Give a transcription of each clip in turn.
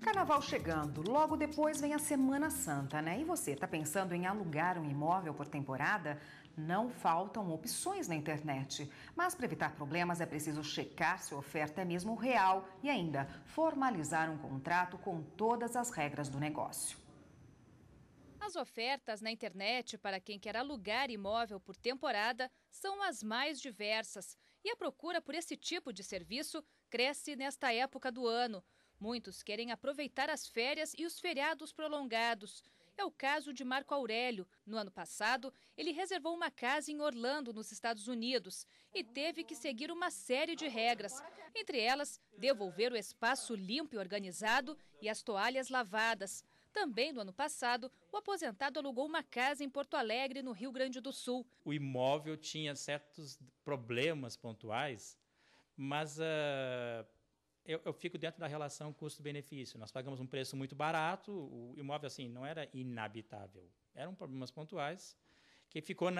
Carnaval chegando, logo depois vem a Semana Santa, né? E você, tá pensando em alugar um imóvel por temporada? Não faltam opções na internet. Mas para evitar problemas é preciso checar se a oferta é mesmo real e ainda formalizar um contrato com todas as regras do negócio. As ofertas na internet para quem quer alugar imóvel por temporada são as mais diversas. E a procura por esse tipo de serviço cresce nesta época do ano. Muitos querem aproveitar as férias e os feriados prolongados. É o caso de Marco Aurélio. No ano passado, ele reservou uma casa em Orlando, nos Estados Unidos, e teve que seguir uma série de regras. Entre elas, devolver o espaço limpo e organizado e as toalhas lavadas. Também no ano passado, o aposentado alugou uma casa em Porto Alegre, no Rio Grande do Sul. O imóvel tinha certos problemas pontuais, mas eu fico dentro da relação custo-benefício. Nós pagamos um preço muito barato, o imóvel assim não era inabitável. Eram problemas pontuais que ficou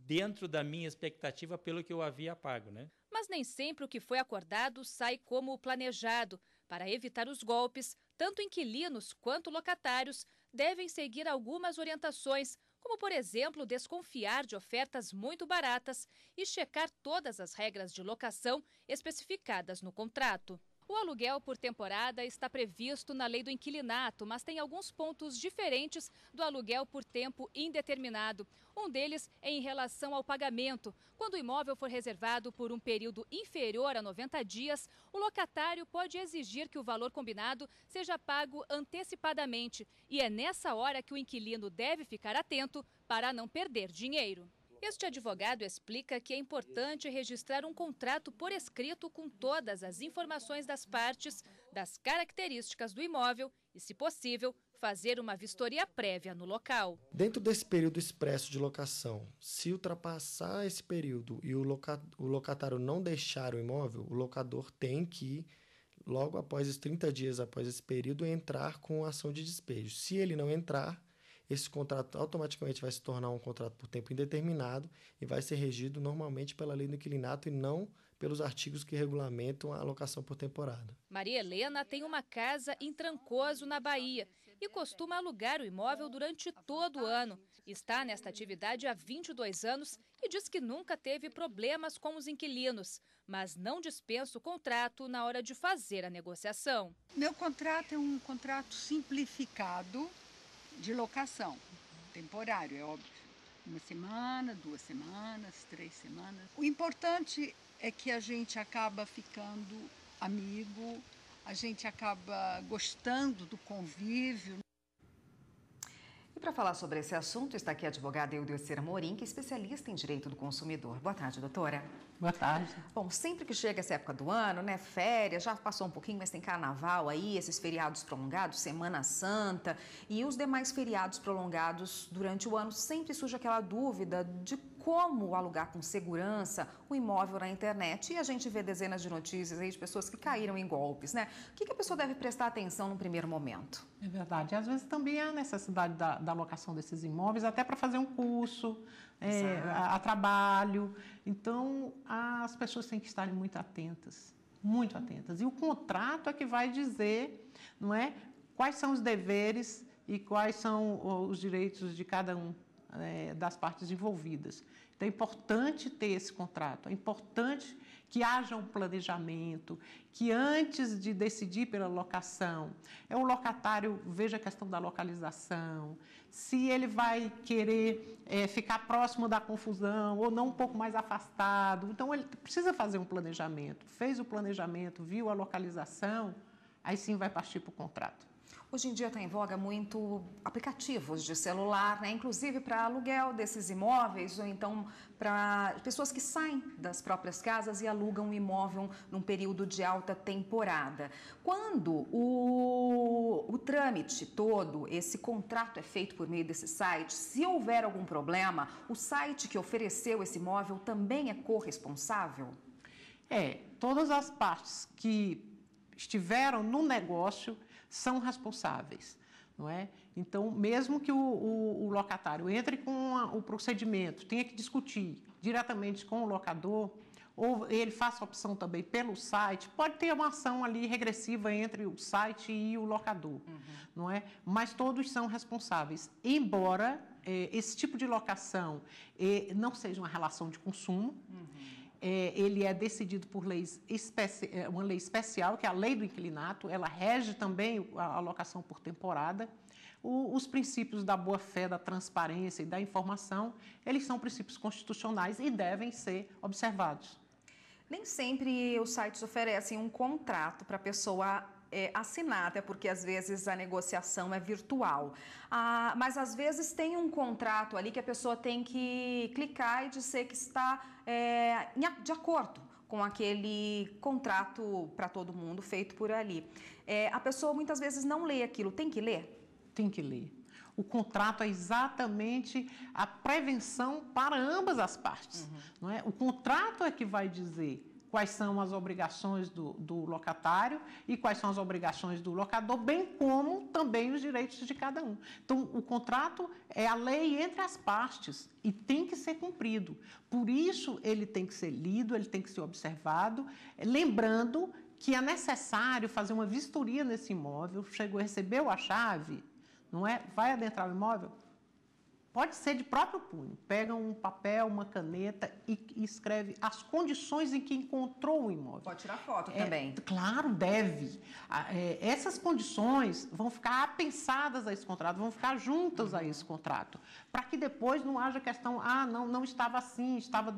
dentro da minha expectativa pelo que eu havia pago, né? Mas nem sempre o que foi acordado sai como planejado. Para evitar os golpes, tanto inquilinos quanto locatários devem seguir algumas orientações, como, por exemplo, desconfiar de ofertas muito baratas e checar todas as regras de locação especificadas no contrato. O aluguel por temporada está previsto na lei do inquilinato, mas tem alguns pontos diferentes do aluguel por tempo indeterminado. Um deles é em relação ao pagamento. Quando o imóvel for reservado por um período inferior a 90 dias, o locatário pode exigir que o valor combinado seja pago antecipadamente. E é nessa hora que o inquilino deve ficar atento para não perder dinheiro. Este advogado explica que é importante registrar um contrato por escrito com todas as informações das partes, das características do imóvel e, se possível, fazer uma vistoria prévia no local. Dentro desse período expresso de locação, se ultrapassar esse período e o locatário não deixar o imóvel, o locador tem que, logo após os 30 dias após esse período, entrar com ação de despejo. Se ele não entrar, esse contrato automaticamente vai se tornar um contrato por tempo indeterminado e vai ser regido normalmente pela lei do inquilinato e não pelos artigos que regulamentam a alocação por temporada. Maria Helena tem uma casa em Trancoso, na Bahia, e costuma alugar o imóvel durante todo o ano. Está nesta atividade há 22 anos e diz que nunca teve problemas com os inquilinos, mas não dispensa o contrato na hora de fazer a negociação. Meu contrato é um contrato simplificado de locação, temporário, é óbvio. 1 semana, 2 semanas, 3 semanas. O importante é que a gente acaba ficando amigo, a gente acaba gostando do convívio. E para falar sobre esse assunto, está aqui a advogada Eudecira Morim, que é especialista em direito do consumidor. Boa tarde, doutora. Boa tarde. Bom, sempre que chega essa época do ano, né, férias, já passou um pouquinho, mas tem carnaval aí, esses feriados prolongados, Semana Santa e os demais feriados prolongados durante o ano, sempre surge aquela dúvida de como alugar com segurança o imóvel na internet. E a gente vê dezenas de notícias aí de pessoas que caíram em golpes, né? O que a pessoa deve prestar atenção no primeiro momento? É verdade. Às vezes também há necessidade da alocação desses imóveis, até para fazer um curso, a trabalho. Então, as pessoas têm que estarem muito atentas, muito atentas. E o contrato é que vai dizer, não é, quais são os deveres e quais são os direitos de cada um das partes envolvidas. Então, é importante ter esse contrato, é importante que haja um planejamento, que antes de decidir pela locação, o locatário veja a questão da localização, se ele vai querer ficar próximo da confusão ou não um pouco mais afastado. Então, ele precisa fazer um planejamento. Fez o planejamento, viu a localização, aí sim vai partir para o contrato. Hoje em dia está em voga muito aplicativos de celular, né? Inclusive para aluguel desses imóveis ou então para pessoas que saem das próprias casas e alugam um imóvel num período de alta temporada. Quando o trâmite todo, esse contrato é feito por meio desse site, se houver algum problema, o site que ofereceu esse imóvel também é corresponsável? Todas as partes que estiveram no negócio são responsáveis, não é? Então, mesmo que o locatário entre com o procedimento, tenha que discutir diretamente com o locador, ou ele faça a opção também pelo site, pode ter uma ação ali regressiva entre o site e o locador, não é? Mas todos são responsáveis, embora esse tipo de locação não seja uma relação de consumo. Ele é decidido por uma lei especial, que é a lei do inquilinato, ela rege também a locação por temporada. Os princípios da boa-fé, da transparência e da informação, eles são princípios constitucionais e devem ser observados. Nem sempre os sites oferecem um contrato para a pessoa assinar, até porque às vezes a negociação é virtual. Mas às vezes tem um contrato ali que a pessoa tem que clicar e dizer que está de acordo com aquele contrato para todo mundo feito por ali. A pessoa muitas vezes não lê aquilo, tem que ler? Tem que ler. O contrato é exatamente a prevenção para ambas as partes. Não é? O contrato é que vai dizer quais são as obrigações do locatário e quais são as obrigações do locador, bem como também os direitos de cada um. Então, o contrato é a lei entre as partes e tem que ser cumprido. Por isso, ele tem que ser lido, ele tem que ser observado, lembrando que é necessário fazer uma vistoria nesse imóvel, recebeu a chave, não é? Vai adentrar o imóvel? Pode ser de próprio punho. Pega um papel, uma caneta e escreve as condições em que encontrou o imóvel. Pode tirar foto também. Claro, deve. Essas condições vão ficar apensadas a esse contrato, vão ficar juntas a esse contrato, para que depois não haja questão, não estava assim, estava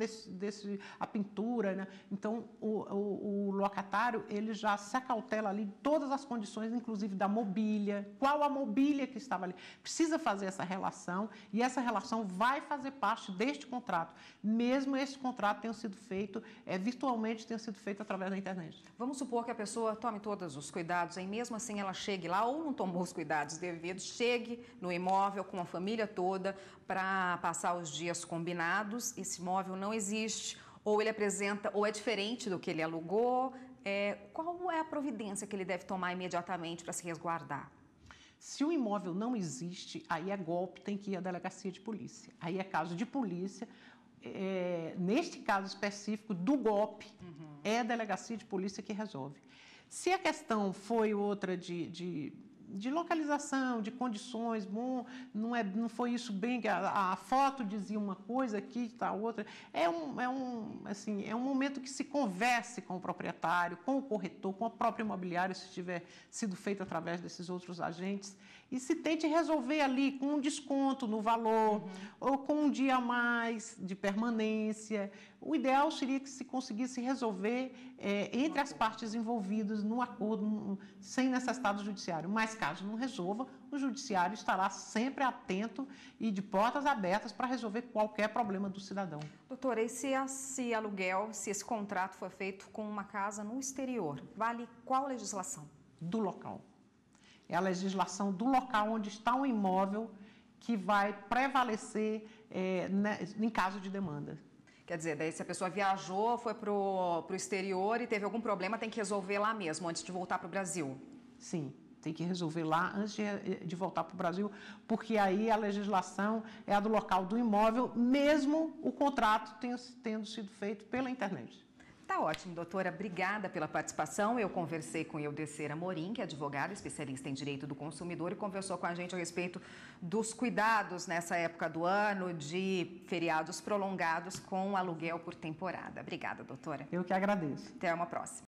a pintura, né? Então, o locatário, ele já se acautela ali todas as condições, inclusive da mobília, qual a mobília que estava ali. Precisa fazer essa relação e essa relação vai fazer parte deste contrato, mesmo esse contrato tenha sido feito virtualmente, tenha sido feito através da internet. Vamos supor que a pessoa tome todos os cuidados, e mesmo assim ela chegue lá ou não tomou os cuidados devidos, chegue no imóvel com a família toda para passar os dias combinados, esse imóvel não existe, ou ele apresenta, ou é diferente do que ele alugou, qual é a providência que ele deve tomar imediatamente para se resguardar? Se o imóvel não existe, aí é golpe, tem que ir à delegacia de polícia. Aí é caso de polícia. Neste caso específico do golpe, é a delegacia de polícia que resolve. Se a questão foi outra de localização, de condições, não foi isso bem, que a foto dizia uma coisa, aqui está outra. É um momento que se converse com o proprietário, com o corretor, com a própria imobiliária, se tiver sido feito através desses outros agentes, e se tente resolver ali com um desconto no valor, ou com um dia a mais de permanência. O ideal seria que se conseguisse resolver entre as partes envolvidas no acordo, sem necessidade do judiciário. Mas, caso não resolva, o judiciário estará sempre atento e de portas abertas para resolver qualquer problema do cidadão. Doutora, e se esse aluguel, se esse contrato for feito com uma casa no exterior, vale qual legislação? Do local. É a legislação do local onde está o imóvel que vai prevalecer em caso de demanda. Quer dizer, daí se a pessoa viajou, foi para o exterior e teve algum problema, tem que resolver lá mesmo, antes de voltar para o Brasil? Sim, tem que resolver lá antes de voltar para o Brasil, porque aí a legislação é a do local do imóvel, mesmo o contrato tendo sido feito pela internet. Tá ótimo, doutora. Obrigada pela participação. Eu conversei com Eudecera Amorim, que é advogada, especialista em direito do consumidor, e conversou com a gente a respeito dos cuidados nessa época do ano, de feriados prolongados com aluguel por temporada. Obrigada, doutora. Eu que agradeço. Até uma próxima.